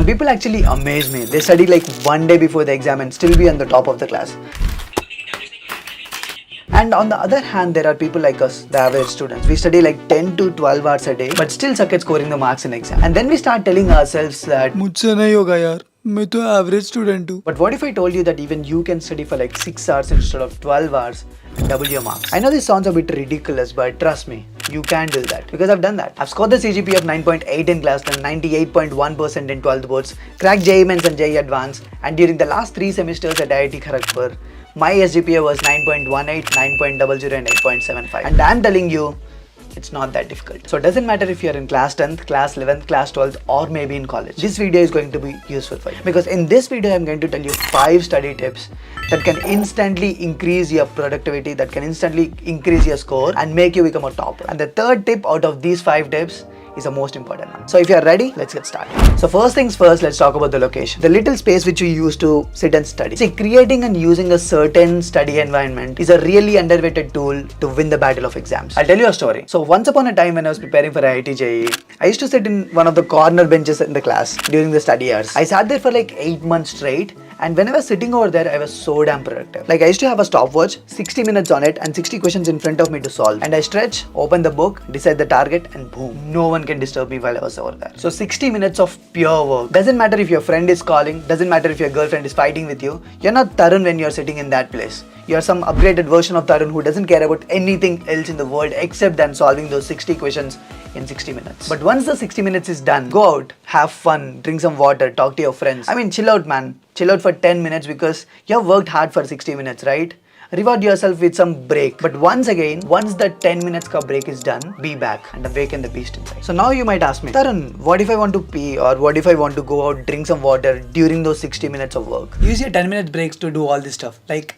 Some people actually amaze me. They study like one day before the exam and still be on the top of the class. And on the other hand, there are people like us, the average students. We study like 10 to 12 hours a day, but still suck at scoring the marks in exam. And then we start telling ourselves that मुझसे नहीं होगा यार, मैं तो average student हूँ. But what if I told you that even you can study for like 6 hours instead of 12 hours and double your marks? I know this sounds a bit ridiculous, but trust me, you can do that because I've done that. I've scored the CGPA of 9.8 in class 10, 98.1% in 12th boards, cracked JEE Mains and JEE Advanced, and during the last 3 semesters at IIT Kharagpur, my SGPA was 9.18, 9.00 and 8.75. And I'm telling you, it's not that difficult. So it doesn't matter if you're in class 10th, class 11th, class 12th or maybe in college. This video is going to be useful for you because in this video I'm going to tell you 5 study tips that can instantly increase your productivity, that can instantly increase your score and make you become a topper. And the third tip out of these 5 tips is the most important one. So if you're ready, let's get started. So first things first, let's talk about the location. The little space which you use to sit and study. See, creating and using a certain study environment is a really underrated tool to win the battle of exams. I'll tell you a story. So once upon a time when I was preparing for IIT JEE, I used to sit in one of the corner benches in the class during the study hours. I sat there for like 8 months straight. And when I was sitting over there, I was so damn productive. Like I used to have a stopwatch, 60 minutes on it and 60 questions in front of me to solve. And I stretch, open the book, decide the target and boom, no one can disturb me while I was over there. So 60 minutes of pure work. Doesn't matter if your friend is calling, doesn't matter if your girlfriend is fighting with you. You're not Tarun when you're sitting in that place. You're some upgraded version of Tarun who doesn't care about anything else in the world except than solving those 60 questions in 60 minutes. But once the 60 minutes is done, go out, have fun, drink some water, talk to your friends. I mean, chill out, man. Chill out for 10 minutes because you have worked hard for 60 minutes, right? Reward yourself with some break. But once again, once the 10 minutes ka break is done, be back and awaken the beast inside. So now you might ask me, Tarun, what if I want to pee or what if I want to go out, drink some water during those 60 minutes of work? Use your 10-minute breaks to do all this stuff. Like,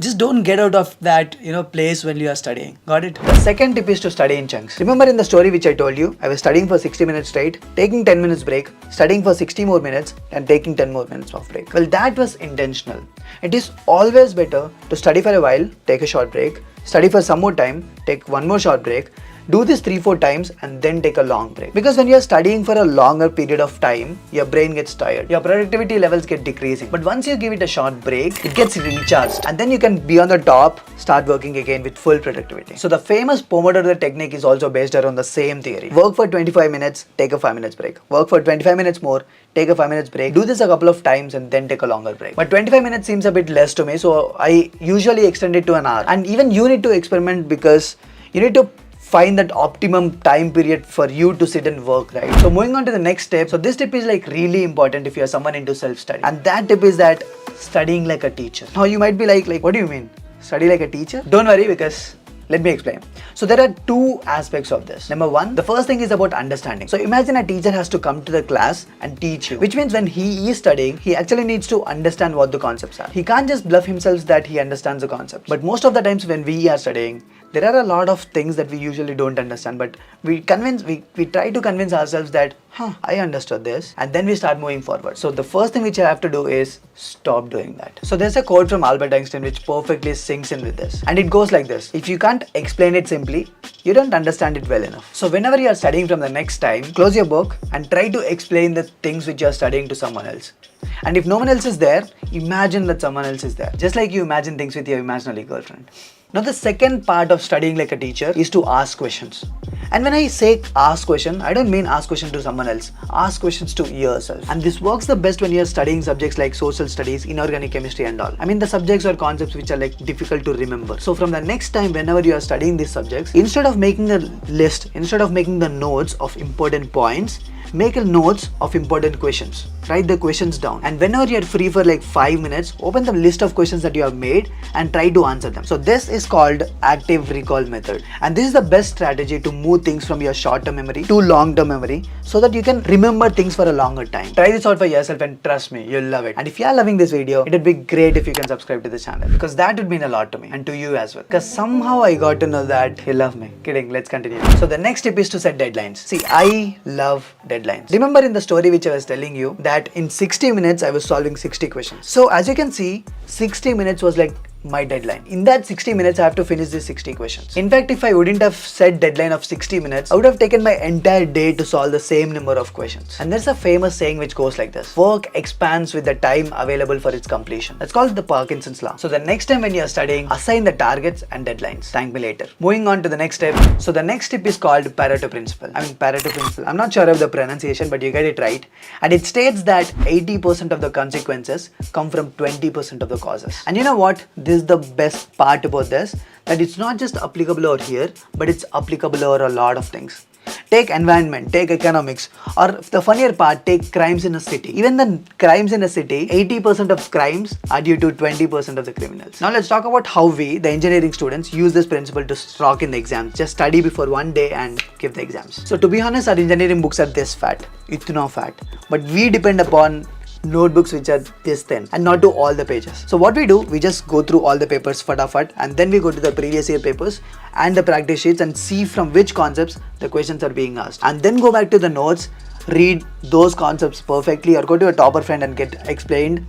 just don't get out of that, place when you are studying. Got it? The second tip is to study in chunks. Remember in the story which I told you, I was studying for 60 minutes straight, taking 10 minutes break, studying for 60 more minutes and taking 10 more minutes of break. Well, that was intentional. It is always better to study for a while, take a short break, study for some more time, take one more short break, do this 3-4 times and then take a long break. Because when you're studying for a longer period of time, your brain gets tired. Your productivity levels get decreasing. But once you give it a short break, it gets recharged. And then you can be on the top, start working again with full productivity. So the famous Pomodoro technique is also based around the same theory. Work for 25 minutes, take a 5 minutes break. Work for 25 minutes more, take a 5 minutes break. Do this a couple of times and then take a longer break. But 25 minutes seems a bit less to me, so I usually extend it to an hour. And even you need to experiment because you need to find that optimum time period for you to sit and work, right? So moving on to the next step. So this tip is like really important if you're someone into self-study. And that tip is that studying like a teacher. Now you might be like, what do you mean? Study like a teacher? Don't worry because let me explain. So there are 2 aspects of this. Number 1, the first thing is about understanding. So imagine a teacher has to come to the class and teach you, which means when he is studying, he actually needs to understand what the concepts are. He can't just bluff himself that he understands the concept. But most of the times when we are studying, there are a lot of things that we usually don't understand, but we try to convince ourselves that, I understood this, and then we start moving forward. So the first thing which you have to do is stop doing that. So there's a quote from Albert Einstein which perfectly sinks in with this. And it goes like this: if you can't explain it simply, you don't understand it well enough. So whenever you are studying from the next time, close your book and try to explain the things which you are studying to someone else. And if no one else is there, imagine that someone else is there. Just like you imagine things with your imaginary girlfriend. Now the second part of studying like a teacher is to ask questions. And when I say ask question, I don't mean ask question to someone else. Ask questions to yourself. And this works the best when you're studying subjects like social studies, inorganic chemistry and all. I mean the subjects or concepts which are like difficult to remember. So from the next time whenever you are studying these subjects, instead of making a list, instead of making the notes of important points, make a notes of important questions. Write the questions down. And whenever you're free for like 5 minutes, open the list of questions that you have made and try to answer them. So this is called active recall method. And this is the best strategy to move things from your short-term memory to long-term memory so that you can remember things for a longer time. Try this out for yourself and trust me, you'll love it. And if you are loving this video, it would be great if you can subscribe to the channel because that would mean a lot to me and to you as well. Because somehow I got to know that you love me. Kidding, let's continue. So the next tip is to set deadlines. See, I love deadlines. Remember in the story which I was telling you that in 60 minutes I was solving 60 questions. So as you can see, 60 minutes was like my deadline. In that 60 minutes, I have to finish these 60 questions. In fact, if I wouldn't have set deadline of 60 minutes, I would have taken my entire day to solve the same number of questions. And there's a famous saying which goes like this: work expands with the time available for its completion. That's called the Parkinson's law. So the next time when you're studying, assign the targets and deadlines. Thank me later. Moving on to the next step. So the next step is called Pareto principle. Pareto principle. I'm not sure of the pronunciation, but you get it right. And it states that 80% of the consequences come from 20% of the causes. And you know what? This is the best part about this, that it's not just applicable over here, but it's applicable over a lot of things. Take environment, take economics, or the funnier part, take crimes in a city. Even the crimes in a city, 80% of crimes are due to 20% of the criminals. Now let's talk about how we, the engineering students, use this principle to rock in the exams. Just study before one day and give the exams. So to be honest, our engineering books are this fat, itna fat. But we depend upon notebooks which are this thin and not do all the pages. So what we do, we just go through all the papers fatafat, and then we go to the previous year papers and the practice sheets and see from which concepts the questions are being asked, and then go back to the notes, read those concepts perfectly, or go to a topper friend and get explained,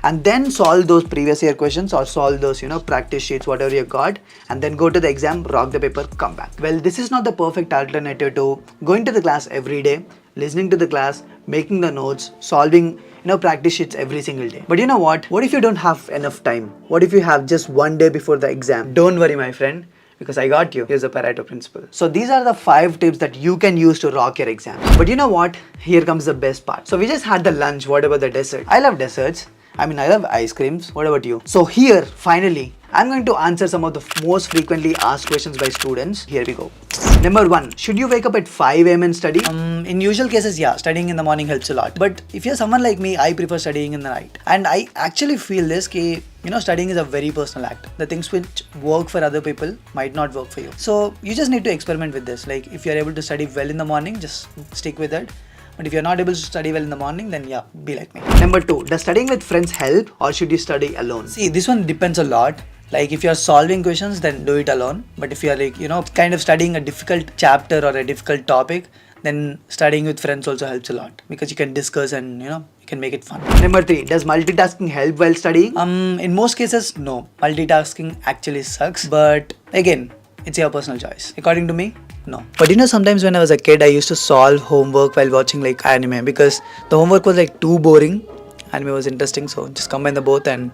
and then solve those previous year questions or solve those practice sheets, whatever you got, and then go to the exam, rock the paper, come back. Well, this is not the perfect alternative to going to the class every day, listening to the class, making the notes, solving practice sheets every single day. But you know what? What if you don't have enough time? What if you have just one day before the exam? Don't worry, my friend, because I got you. Here's the Pareto principle. So these are the 5 tips that you can use to rock your exams. But you know what? Here comes the best part. So we just had the lunch. What about the dessert? I love desserts. I love ice creams. What about you? So here, finally, I'm going to answer some of the most frequently asked questions by students. Here we go. Number 1, should you wake up at 5 a.m. and study? In usual cases, yeah, studying in the morning helps a lot. But if you're someone like me, I prefer studying in the night. And I actually feel this, studying is a very personal act. The things which work for other people might not work for you. So you just need to experiment with this. Like if you're able to study well in the morning, just stick with it. But if you're not able to study well in the morning, then yeah, be like me. Number 2, does studying with friends help, or should you study alone? See, this one depends a lot. Like if you're solving questions, then do it alone. But if you're kind of studying a difficult chapter or a difficult topic, then studying with friends also helps a lot, because you can discuss and you can make it fun. Number 3, does multitasking help while studying? In most cases, no. Multitasking actually sucks. But again, it's your personal choice. According to me, no. But sometimes when I was a kid, I used to solve homework while watching anime, because the homework was too boring. Anime was interesting, so just combine the both and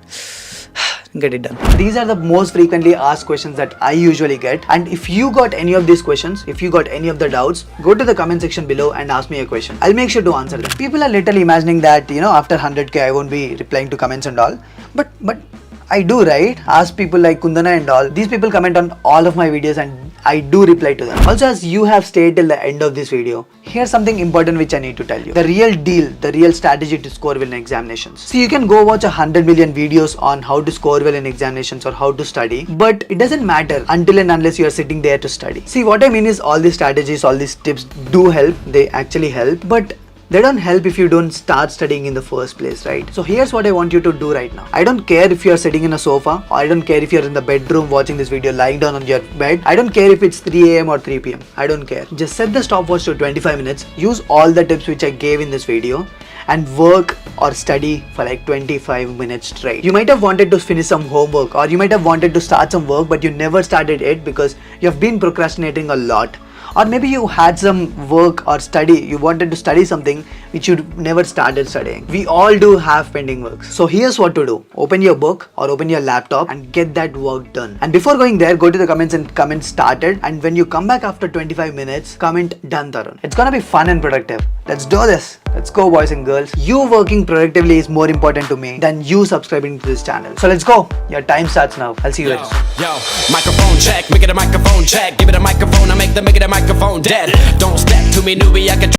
get it done. These are the most frequently asked questions that I usually get. And if you got any of these questions, if you got any of the doubts, go to the comment section below and ask me a question. I'll make sure to answer them. People are literally imagining that, after 100k, I won't be replying to comments and all. But I do, right? Ask people like Kundana and all. These people comment on all of my videos and I do reply to them. Also, as you have stayed till the end of this video, here's something important which I need to tell you. The real deal, the real strategy to score well in examinations. See, you can go watch 100 million videos on how to score well in examinations or how to study, but it doesn't matter until and unless you are sitting there to study. See, what I mean is all these strategies, all these tips do help. They actually help, but they don't help if you don't start studying in the first place, right? So here's what I want you to do right now. I don't care if you're sitting in a sofa, or I don't care if you're in the bedroom watching this video lying down on your bed. I don't care if it's 3 a.m. or 3 p.m. I don't care. Just set the stopwatch to 25 minutes. Use all the tips which I gave in this video and work or study for 25 minutes straight. You might have wanted to finish some homework, or you might have wanted to start some work, but you never started it because you have been procrastinating a lot. Or maybe you had some work or study, you wanted to study something which you never started studying. We all do have pending works. So here's what to do. Open your book or open your laptop and get that work done. And before going there, go to the comments and comment started. And when you come back after 25 minutes, comment done, Tarun. It's gonna be fun and productive. Let's do this. Let's go, boys and girls. You working productively is more important to me than you subscribing to this channel. So let's go. Your time starts now. I'll see you later. Yo, microphone check, make it a microphone check. Give it a microphone, I make it a microphone dead. Don't step to me, newbie, I can